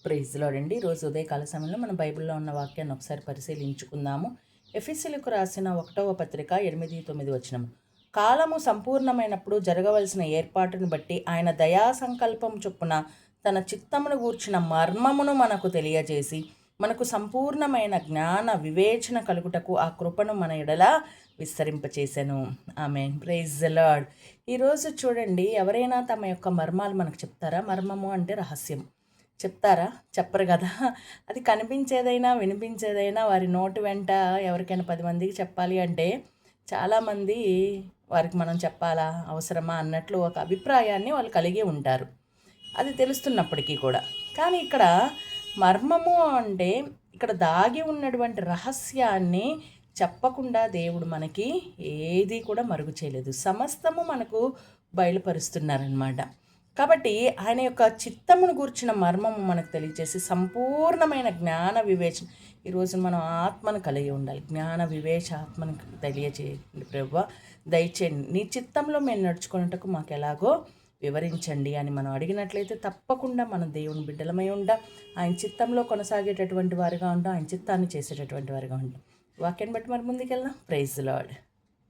Praise lord అండి. ఈరోజు ఉదయకాల సమయంలో మన బైబిల్లో ఉన్న వాక్యాన్ని ఒకసారి పరిశీలించుకుందాము. ఎఫెసీయులకు రాసిన 1వ పత్రిక 8, 9 వచనం. కాలము సంపూర్ణమైనప్పుడు జరగవలసిన ఏర్పాటును బట్టి ఆయన దయా సంకల్పం చొప్పున తన చిత్తమును గూర్చిన మర్మమును మనకు తెలియజేసి మనకు సంపూర్ణమైన జ్ఞాన వివేచన కలుగుటకు ఆ కృపను మన ఎడల విస్తరింపచేశాను. ఆమేన్. Praise the lord. ఈరోజు చూడండి, ఎవరైనా తమ యొక్క మర్మాలు మనకు చెప్తారా? మర్మము అంటే రహస్యం. చెప్తారా? చెప్పరు కదా! అది కనిపించేదైనా, వినిపించేదైనా వారి నోటి వెంట ఎవరికైనా 10 మందికి చెప్పాలి అంటే చాలామంది వారికి మనం చెప్పాలా? అవసరమా? అన్నట్లు ఒక అభిప్రాయాన్ని వాళ్ళు కలిగి ఉంటారు. అది తెలుస్తున్నప్పటికీ కూడా. కానీ ఇక్కడ మర్మము అంటే ఇక్కడ దాగి ఉన్నటువంటి రహస్యాన్ని చెప్పకుండా దేవుడు మనకి ఏది కూడా మరుగు చేయలేదు. సమస్తము మనకు బయలుపరుస్తున్నారనమాట. కాబట్టి ఆయన యొక్క చిత్తమును గూర్చిన మర్మము మనకు తెలియజేసి సంపూర్ణమైన జ్ఞాన వివేచన, ఈరోజు మనం ఆత్మను కలిగి ఉండాలి. జ్ఞాన వివేచ ఆత్మను తెలియజేయండి ప్రభువా, దయచేయండి. నీ చిత్తంలో మేము నడుచుకున్నట్టుకు మాకు ఎలాగో వివరించండి అని మనం అడిగినట్లయితే తప్పకుండా మనం దేవుని బిడ్డలమై ఉంటాం. ఆయన చిత్తంలో కొనసాగేటటువంటి వారిగా ఉంటాం. ఆయన చిత్తాన్ని చేసేటటువంటి వారిగా ఉంటాం. వాక్యాన్ని బట్టి మరి ముందుకెళ్దాం. Praise the lord.